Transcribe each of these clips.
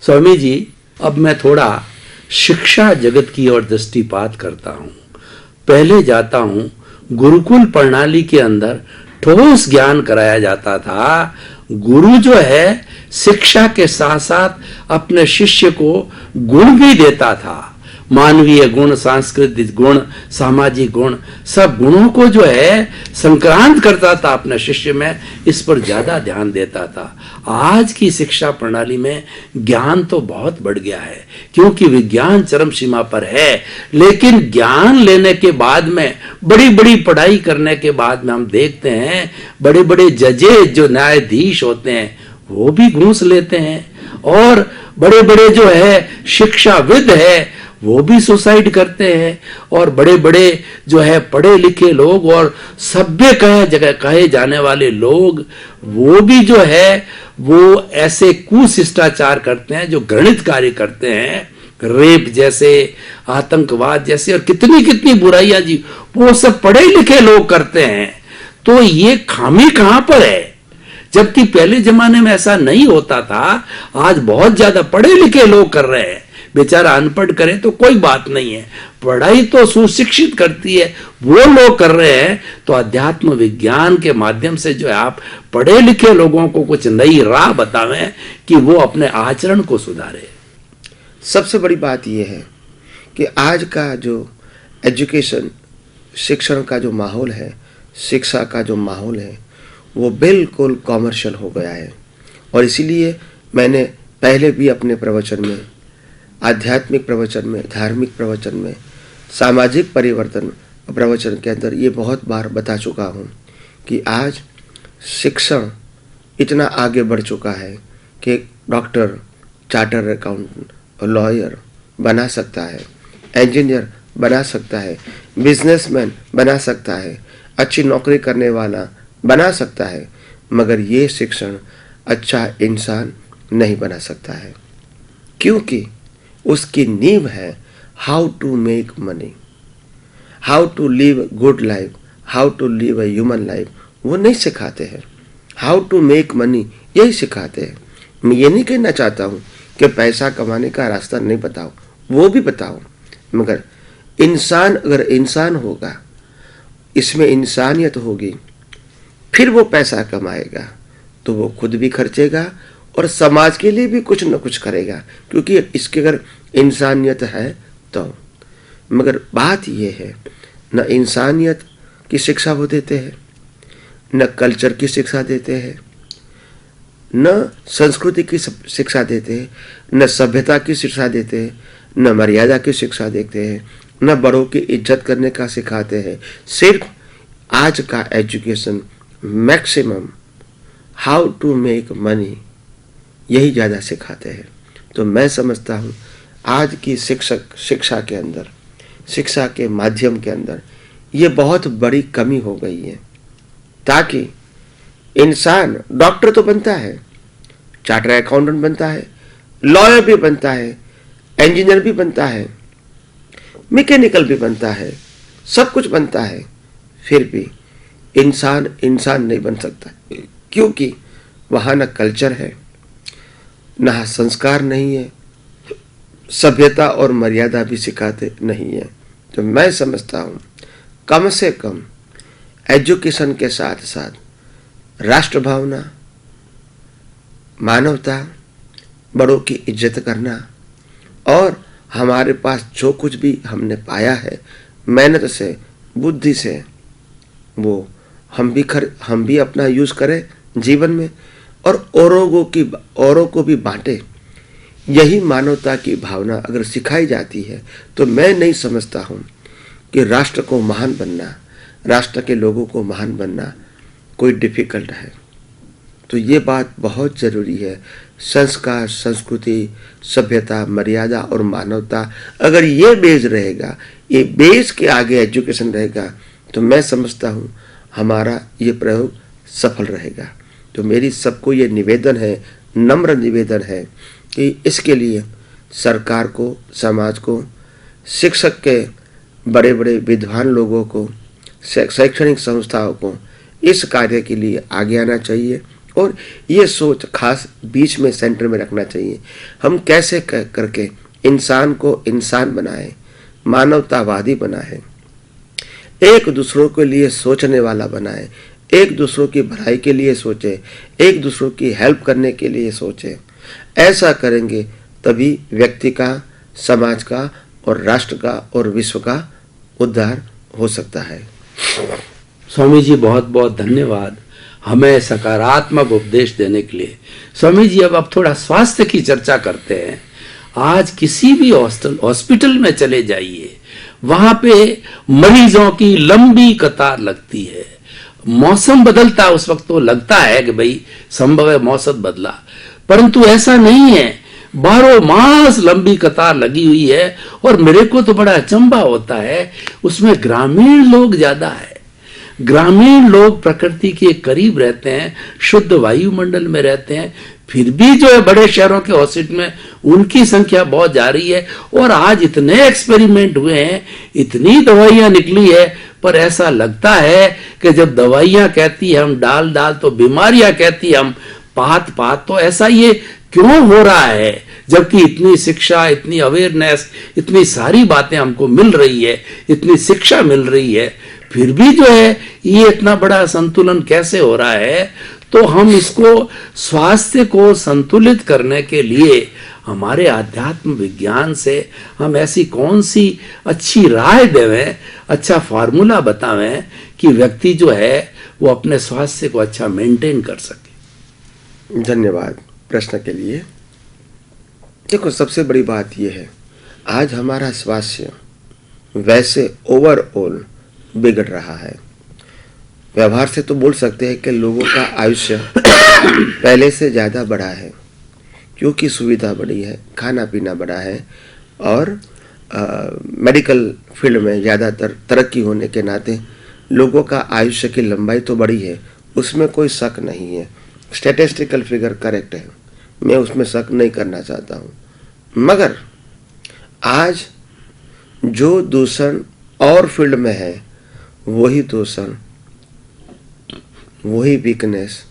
स्वामी जी, अब मैं थोड़ा शिक्षा जगत की ओर दृष्टिपात करता हूँ। पहले जाता हूँ, गुरुकुल प्रणाली के अंदर ठोस ज्ञान कराया जाता था। गुरु जो है शिक्षा के साथ साथ अपने शिष्य को गुण भी देता था, मानवीय गुण, सांस्कृतिक गुण, सामाजिक गुण, सब गुणों को जो है संक्रांत करता था अपने शिष्य में, इस पर ज्यादा ध्यान देता था। आज की शिक्षा प्रणाली में ज्ञान तो बहुत बढ़ गया है क्योंकि विज्ञान चरम सीमा पर है, लेकिन ज्ञान लेने के बाद में, बड़ी बड़ी पढ़ाई करने के बाद में हम देखते हैं बड़े बड़े जजेज जो न्यायाधीश होते हैं वो भी घूस लेते हैं, और बड़े बड़े जो है शिक्षाविद है वो भी सुसाइड करते हैं, और बड़े बड़े जो है पढ़े लिखे लोग और सभ्य कहे जाने वाले लोग वो भी जो है वो ऐसे कुशिष्टाचार करते हैं जो घृणित कार्य करते हैं, रेप जैसे, आतंकवाद जैसे, और कितनी कितनी बुराइयां जी वो सब पढ़े लिखे लोग करते हैं। तो ये खामी कहां पर है? जबकि पहले जमाने में ऐसा नहीं होता था। आज बहुत ज्यादा पढ़े लिखे लोग कर रहे हैं। बेचारा अनपढ़ करे तो कोई बात नहीं है, पढ़ाई तो सुशिक्षित करती है, वो लोग कर रहे हैं। तो अध्यात्म विज्ञान के माध्यम से जो है आप पढ़े लिखे लोगों को कुछ नई राह बतावें कि वो अपने आचरण को सुधारे। सबसे बड़ी बात यह है कि आज का जो एजुकेशन, शिक्षण का जो माहौल है, शिक्षा का जो माहौल है, वो बिल्कुल कॉमर्शियल हो गया है। और इसीलिए मैंने पहले भी अपने प्रवचन में, आध्यात्मिक प्रवचन में, धार्मिक प्रवचन में, सामाजिक परिवर्तन प्रवचन के अंदर ये बहुत बार बता चुका हूँ कि आज शिक्षण इतना आगे बढ़ चुका है कि डॉक्टर, चार्टर अकाउंटेंट और लॉयर बना सकता है, इंजीनियर बना सकता है, बिजनेसमैन बना सकता है, अच्छी नौकरी करने वाला बना सकता है, मगर ये शिक्षण अच्छा इंसान नहीं बना सकता है, क्योंकि उसकी नींव है how to make money, how to live good life, how to live a human life. वो नहीं सिखाते हैं, हाउ टू मेक मनी यही सिखाते हैं। मैं ये नहीं कहना चाहता हूँ कि पैसा कमाने का रास्ता नहीं बताओ, वो भी बताओ, मगर इंसान अगर इंसान होगा, इसमें इंसानियत होगी, फिर वो पैसा कमाएगा तो वो खुद भी खर्चेगा और समाज के लिए भी कुछ न कुछ करेगा, क्योंकि इसके अगर इंसानियत है तो। मगर बात ये है, न इंसानियत की शिक्षा वो देते हैं, न कल्चर की शिक्षा देते हैं, न संस्कृति की शिक्षा देते हैं, न सभ्यता की शिक्षा देते हैं, न मर्यादा की शिक्षा देते हैं, न बड़ों की इज्जत करने का सिखाते हैं। सिर्फ आज का education maximum how to make money यही ज़्यादा सिखाते हैं। तो मैं समझता हूँ आज की शिक्षा के अंदर, शिक्षा के माध्यम के अंदर ये बहुत बड़ी कमी हो गई है, ताकि इंसान डॉक्टर तो बनता है, चार्टर अकाउंटेंट बनता है, लॉयर भी बनता है, इंजीनियर भी बनता है, मैकेनिकल भी बनता है, सब कुछ बनता है, फिर भी इंसान नहीं बन सकता, क्योंकि वहाँ न कल्चर है, न संस्कार नहीं है, सभ्यता और मर्यादा भी सिखाते नहीं है। तो मैं समझता हूँ कम से कम एजुकेशन के साथ साथ राष्ट्र भावना, मानवता, बड़ों की इज्जत करना, और हमारे पास जो कुछ भी हमने पाया है मेहनत से, बुद्धि से, वो हम भी अपना यूज करें जीवन में, और औरों को भी बांटे। यही मानवता की भावना अगर सिखाई जाती है तो मैं नहीं समझता हूँ कि राष्ट्र को महान बनना, राष्ट्र के लोगों को महान बनना कोई डिफिकल्ट है। तो ये बात बहुत ज़रूरी है। संस्कार, संस्कृति, सभ्यता, मर्यादा और मानवता, अगर ये बेस रहेगा, ये बेस के आगे एजुकेशन रहेगा, तो मैं समझता हूँ हमारा ये प्रयोग सफल रहेगा। तो मेरी सबको ये निवेदन है, नम्र निवेदन है कि इसके लिए सरकार को, समाज को, शिक्षक के बड़े बड़े विद्वान लोगों को, शैक्षणिक संस्थाओं को इस कार्य के लिए आगे आना चाहिए और ये सोच खास बीच में सेंटर में रखना चाहिए। हम कैसे करके इंसान को इंसान बनाए, मानवतावादी बनाए, एक दूसरों के लिए सोचने वाला बनाए, एक दूसरों की भलाई के लिए सोचे, एक दूसरों की हेल्प करने के लिए सोचे। ऐसा करेंगे तभी व्यक्ति का, समाज का और राष्ट्र का और विश्व का उद्धार हो सकता है। स्वामी जी बहुत बहुत धन्यवाद हमें सकारात्मक उपदेश देने के लिए। स्वामी जी अब थोड़ा स्वास्थ्य की चर्चा करते हैं। आज किसी भी हॉस्पिटल में चले जाइए, वहां पे मरीजों की लंबी कतार लगती है। मौसम बदलता उस वक्त तो लगता है कि भाई संभव है मौसम बदला, परंतु ऐसा नहीं है। 12 मास लंबी कतार लगी हुई है और मेरे को तो बड़ा अचंभा होता है, उसमें ग्रामीण लोग ज्यादा है। ग्रामीण लोग प्रकृति के करीब रहते हैं, शुद्ध वायुमंडल में रहते हैं, फिर भी जो है बड़े शहरों के हॉस्पिटल में उनकी संख्या बहुत जा रही है। और आज इतने एक्सपेरिमेंट हुए हैं, इतनी दवाइयां निकली है, पर ऐसा लगता है कि जब दवाइयां कहती है हम डाल डाल, तो बीमारियां कहती है हम पात पात। तो ऐसा ये क्यों हो रहा है, जबकि इतनी शिक्षा, इतनी अवेयरनेस, इतनी सारी बातें हमको मिल रही है, इतनी शिक्षा मिल रही है, फिर भी जो है ये इतना बड़ा संतुलन कैसे हो रहा है। तो हम इसको, स्वास्थ्य को संतुलित करने के लिए हमारे आध्यात्म विज्ञान से हम ऐसी कौन सी अच्छी राय देवें, अच्छा फार्मूला बतावें कि व्यक्ति जो है वो अपने स्वास्थ्य को अच्छा मेंटेन कर सके। धन्यवाद प्रश्न के लिए। देखो, सबसे बड़ी बात यह है, आज हमारा स्वास्थ्य वैसे ओवरऑल बिगड़ रहा है। व्यवहार से तो बोल सकते हैं कि लोगों का आयुष्य पहले से ज़्यादा बढ़ा है, क्योंकि सुविधा बढ़ी है, खाना पीना बढ़ा है, और मेडिकल फील्ड में ज़्यादातर तरक्की होने के नाते लोगों का आयुष्य की लंबाई तो बढ़ी है, उसमें कोई शक नहीं है। स्टैटिस्टिकल फिगर करेक्ट है, मैं उसमें शक नहीं करना चाहता हूँ। मगर आज जो दूषण और फील्ड में है, वही दूषण, वही वीकनेस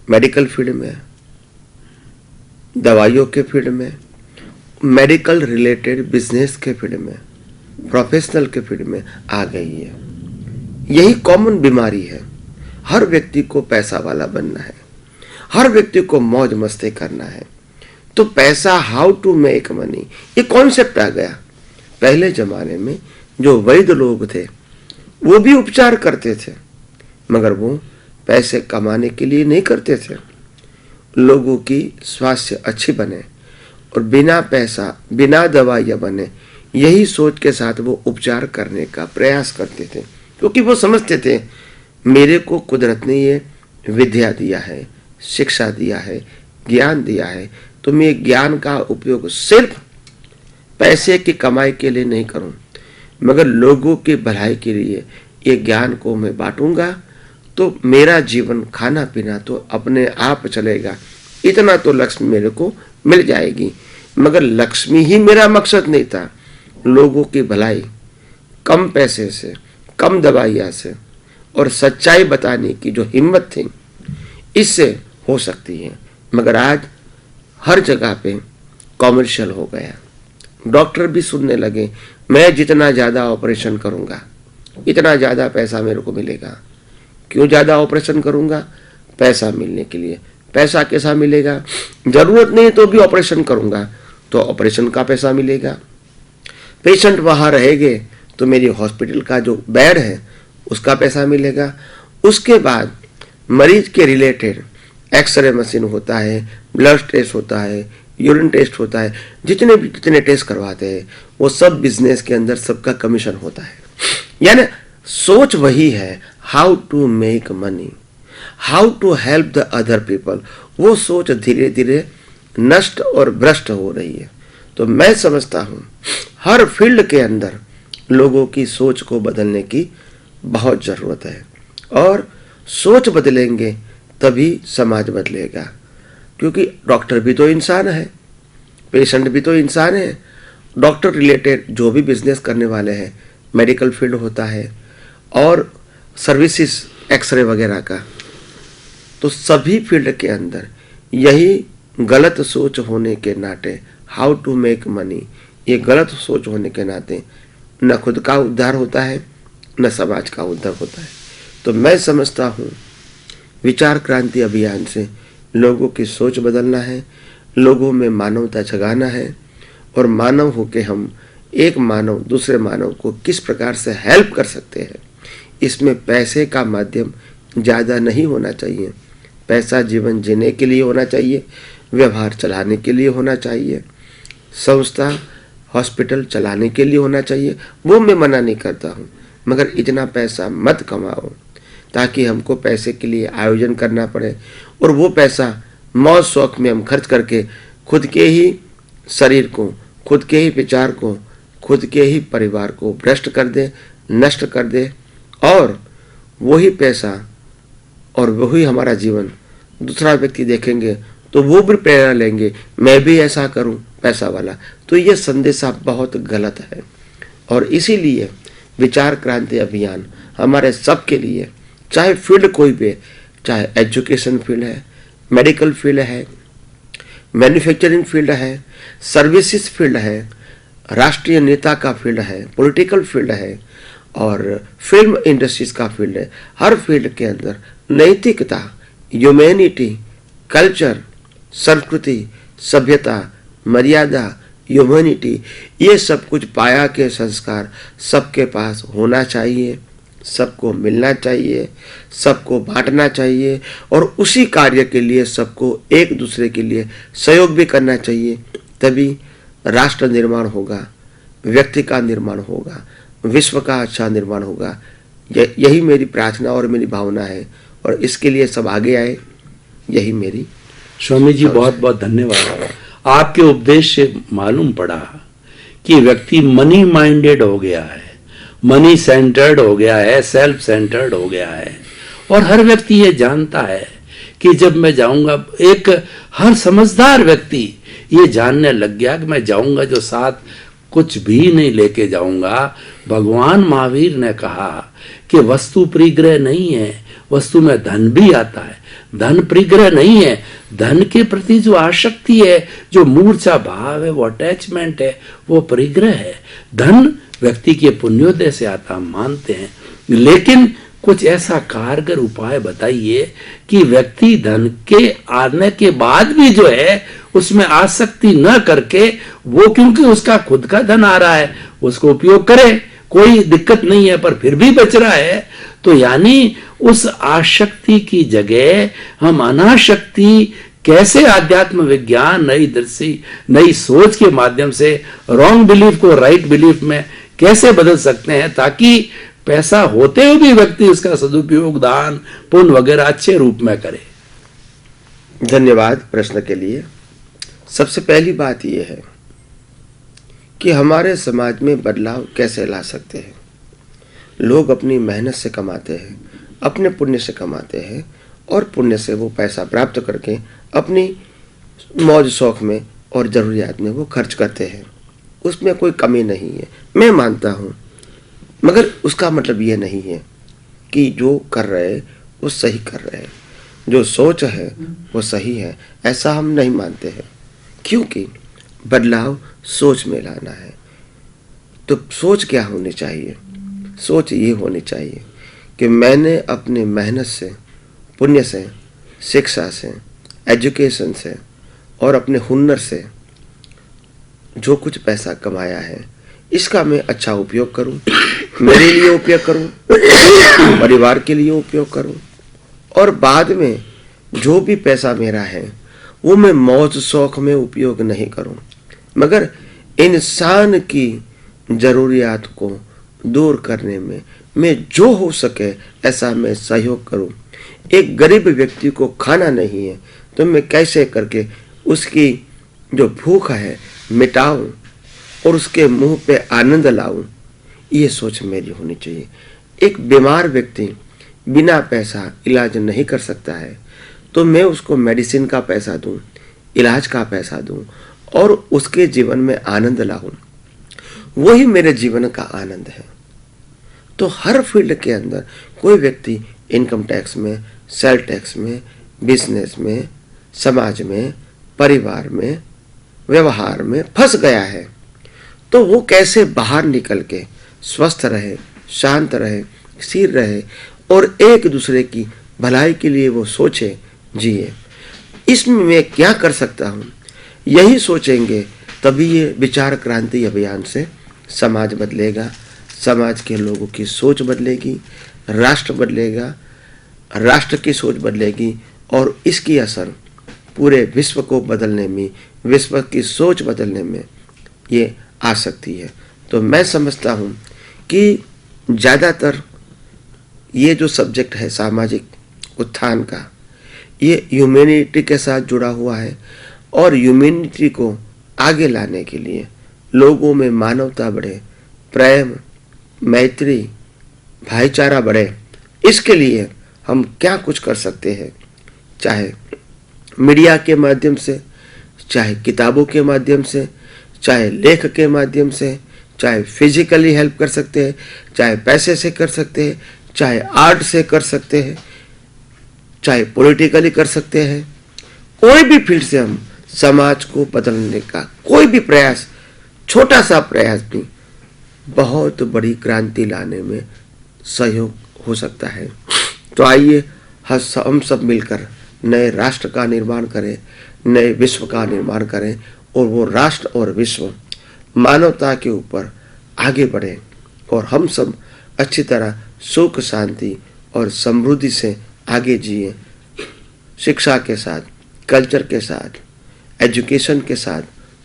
मेडिकल फील्ड में, दवाइयों के फील्ड में, मेडिकल रिलेटेड बिजनेस के फील्ड में, प्रोफेशनल के फील्ड में आ गई है। यही कॉमन बीमारी है। हर व्यक्ति को पैसा वाला बनना है, हर व्यक्ति को मौज मस्ती करना है। तो पैसा, हाउ टू मेक मनी, ये कॉन्सेप्ट आ गया। पहले जमाने में जो वैद्य लोग थे वो भी उपचार करते थे, मगर वो पैसे कमाने के लिए नहीं करते थे। लोगों की स्वास्थ्य अच्छी बने और बिना पैसा, बिना दवाइयाँ बने, यही सोच के साथ वो उपचार करने का प्रयास करते थे, क्योंकि वो समझते थे मेरे को कुदरत ने ये विद्या दिया है, शिक्षा दिया है, ज्ञान दिया है, तो मैं ज्ञान का उपयोग सिर्फ पैसे की कमाई के लिए नहीं करूं, मगर लोगों की भलाई के लिए ये ज्ञान को मैं बांटूंगा, तो मेरा जीवन, खाना पीना तो अपने आप चलेगा। इतना तो लक्ष्मी मेरे को मिल जाएगी। मगर लक्ष्मी ही मेरा मकसद नहीं था। लोगों की भलाई कम पैसे से, कम दवाइयाँ से और सच्चाई बताने की जो हिम्मत थी, इससे हो सकती है। मगर आज हर जगह पे कॉमर्शियल हो गया। डॉक्टर भी सुनने लगे, मैं जितना ज़्यादा ऑपरेशन करूँगा इतना ज़्यादा पैसा मेरे को मिलेगा। क्यों ज़्यादा ऑपरेशन करूँगा? पैसा मिलने के लिए। पैसा कैसा मिलेगा? ज़रूरत नहीं तो भी ऑपरेशन करूँगा तो ऑपरेशन का पैसा मिलेगा। पेशेंट वहाँ रहेंगे तो मेरी हॉस्पिटल का जो बेड है उसका पैसा मिलेगा। उसके बाद मरीज के रिलेटेड एक्सरे मशीन होता है, ब्लड टेस्ट होता है, यूरिन टेस्ट होता है, जितने टेस्ट करवाते हैं वो सब बिजनेस के अंदर सबका कमीशन होता है। यानी सोच वही है, how to make money, how to help the other people. वो सोच धीरे धीरे नष्ट और भ्रष्ट हो रही है। तो मैं समझता हूँ हर फील्ड के अंदर लोगों की सोच को बदलने की बहुत ज़रूरत है, और सोच बदलेंगे तभी समाज बदलेगा। क्योंकि डॉक्टर भी तो इंसान है, पेशेंट भी तो इंसान है। डॉक्टर रिलेटेड जो भी बिजनेस करने वाले हैं, मेडिकल फील्ड होता है और सर्विसेज एक्सरे वगैरह का, तो सभी फील्ड के अंदर यही गलत सोच होने के नाते, हाउ टू मेक मनी, ये गलत सोच होने के नाते न खुद का उद्धार होता है न समाज का उद्धार होता है। तो मैं समझता हूँ विचार क्रांति अभियान से लोगों की सोच बदलना है, लोगों में मानवता जगाना है, और मानव होके हम एक मानव दूसरे मानव को किस प्रकार से हेल्प कर सकते हैं। इसमें पैसे का माध्यम ज़्यादा नहीं होना चाहिए। पैसा जीवन जीने के लिए होना चाहिए, व्यवहार चलाने के लिए होना चाहिए, संस्था हॉस्पिटल चलाने के लिए होना चाहिए, वो मैं मना नहीं करता हूँ। मगर इतना पैसा मत कमाओ ताकि हमको पैसे के लिए आयोजन करना पड़े और वो पैसा मौज शौक में हम खर्च करके खुद के ही शरीर को, खुद के ही विचार को, खुद के ही परिवार को भ्रष्ट कर दे, नष्ट कर दे, और वही पैसा और वही हमारा जीवन दूसरा व्यक्ति देखेंगे तो वो भी प्रेरणा लेंगे, मैं भी ऐसा करूं पैसा वाला। तो ये संदेशा बहुत गलत है, और इसीलिए विचार क्रांति अभियान हमारे सबके लिए, चाहे फील्ड कोई भी, चाहे एजुकेशन फील्ड है, मेडिकल फील्ड है, मैन्युफैक्चरिंग फील्ड है, सर्विसेज फील्ड है, राष्ट्रीय नेता का फील्ड है, पॉलिटिकल फील्ड है, और फिल्म इंडस्ट्रीज का फील्ड है, हर फील्ड के अंदर नैतिकता, ह्यूमैनिटी, कल्चर, संस्कृति, सभ्यता, मर्यादा, ह्यूमैनिटी, ये सब कुछ पाया के संस्कार सबके पास होना चाहिए, सबको मिलना चाहिए, सबको बांटना चाहिए, और उसी कार्य के लिए सबको एक दूसरे के लिए सहयोग भी करना चाहिए। तभी राष्ट्र निर्माण होगा, व्यक्ति का निर्माण होगा, विश्व का अच्छा निर्माण होगा। यही मेरी प्रार्थना और मेरी भावना है, और इसके लिए सब आगे आए, यही मेरी। स्वामी जी बहुत बहुत धन्यवाद। आपके उपदेश से मालूम पड़ा कि व्यक्ति मनी माइंडेड हो गया है, मनी सेंटर्ड हो गया है, सेल्फ सेंटर्ड हो गया है, और हर व्यक्ति ये जानता है कि जब मैं जाऊंगा, एक हर समझदार व्यक्ति ये जानने लग गया कि मैं जाऊंगा जो साथ कुछ भी नहीं लेके जाऊंगा। भगवान महावीर ने कहा कि वस्तु परिग्रह नहीं है, वस्तु में धन भी आता है, धन परिग्रह नहीं है। धन के प्रति जो आसक्ति है, जो मूर्छा भाव है, वो अटैचमेंट है, वो परिग्रह है। धन व्यक्ति के पुण्योदय से आता, हम मानते हैं, लेकिन कुछ ऐसा कारगर उपाय बताइए कि व्यक्ति धन के आने के बाद भी जो है उसमें आसक्ति न करके, वो क्योंकि उसका खुद का धन आ रहा है उसको उपयोग करे, कोई दिक्कत नहीं है, पर फिर भी बच रहा है। तो यानी उस आसक्ति की जगह हम अनासक्ति कैसे आध्यात्म विज्ञान, नई दृष्टि, नई सोच के माध्यम से रॉन्ग बिलीफ को राइट बिलीफ में कैसे बदल सकते हैं, ताकि पैसा होते हुए भी व्यक्ति उसका सदुपयोग, दान, पुण्य वगैरह अच्छे रूप में करे। धन्यवाद प्रश्न के लिए। सबसे पहली बात यह है कि हमारे समाज में बदलाव कैसे ला सकते हैं। लोग अपनी मेहनत से कमाते हैं, अपने पुण्य से कमाते हैं, और पुण्य से वो पैसा प्राप्त करके अपनी मौज शौक में और ज़रूरियात में वो खर्च करते हैं। उसमें कोई कमी नहीं है, मैं मानता हूँ, मगर उसका मतलब ये नहीं है कि जो कर रहे हैं वो सही कर रहे हैं, जो सोच है वो सही है, ऐसा हम नहीं मानते हैं। क्योंकि बदलाव सोच में लाना है। तो सोच क्या होनी चाहिए? सोच ये होनी चाहिए कि मैंने अपने मेहनत से, पुण्य से, शिक्षा से, एजुकेशन से और अपने हुनर से जो कुछ पैसा कमाया है, इसका मैं अच्छा उपयोग करूं, मेरे लिए उपयोग करूं, परिवार के लिए उपयोग करूं, और बाद में जो भी पैसा मेरा है वो मैं मौज शौक में उपयोग नहीं करूं, मगर इंसान की ज़रूरियात को दूर करने में मैं जो हो सके ऐसा मैं सहयोग करूं। एक गरीब व्यक्ति को खाना नहीं है तो मैं कैसे करके उसकी जो भूख है मिटाऊं और उसके मुंह पे आनंद लाऊं, ये सोच मेरी होनी चाहिए। एक बीमार व्यक्ति बिना पैसा इलाज नहीं कर सकता है, तो मैं उसको मेडिसिन का पैसा दूं, इलाज का पैसा दूं और उसके जीवन में आनंद लाऊं, वही मेरे जीवन का आनंद है। तो हर फील्ड के अंदर कोई व्यक्ति इनकम टैक्स में, सेल टैक्स में बिजनेस में, समाज में, परिवार में, व्यवहार में फंस गया है, तो वो कैसे बाहर निकल के स्वस्थ रहे, शांत रहे, स्थिर रहे और एक दूसरे की भलाई के लिए वो सोचे, जिए। इसमें मैं क्या कर सकता हूँ, यही सोचेंगे तभी ये विचार क्रांति अभियान से समाज बदलेगा, समाज के लोगों की सोच बदलेगी, राष्ट्र बदलेगा, राष्ट्र की सोच बदलेगी और इसकी असर पूरे विश्व को बदलने में, विश्व की सोच बदलने में ये आ सकती है। तो मैं समझता हूँ कि ज़्यादातर ये जो सब्जेक्ट है सामाजिक उत्थान का, ये ह्यूमैनिटी के साथ जुड़ा हुआ है और ह्यूमैनिटी को आगे लाने के लिए लोगों में मानवता बढ़े, प्रेम, मैत्री, भाईचारा बढ़े, इसके लिए हम क्या कुछ कर सकते हैं, चाहे मीडिया के माध्यम से, चाहे किताबों के माध्यम से, चाहे लेख के माध्यम से, चाहे फिजिकली हेल्प कर सकते हैं, चाहे पैसे से कर सकते हैं, चाहे आर्ट से कर सकते हैं, चाहे पॉलिटिकली कर सकते हैं। कोई भी फील्ड से हम समाज को बदलने का कोई भी प्रयास, छोटा सा प्रयास भी बहुत बड़ी क्रांति लाने में सहयोग हो सकता है। तो आइए हम सब मिलकर नए राष्ट्र का निर्माण करें, नए विश्व का निर्माण करें और वो राष्ट्र और विश्व मानवता के ऊपर आगे बढ़े और हम सब अच्छी तरह सुख, शांति और समृद्धि से आगे जिए, शिक्षा के साथ, कल्चर के साथ, एजुकेशन के साथ,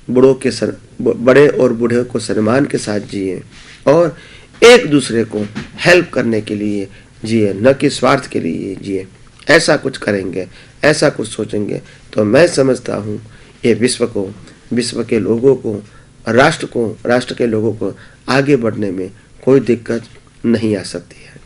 बड़े और बूढ़े को सम्मान के साथ जिए और एक दूसरे को हेल्प करने के लिए जिए, न कि स्वार्थ के लिए जिए। ऐसा कुछ करेंगे, ऐसा कुछ सोचेंगे तो मैं समझता हूँ ये विश्व को, विश्व के लोगों को, राष्ट्र के लोगों को आगे बढ़ने में कोई दिक्कत नहीं आ सकती है।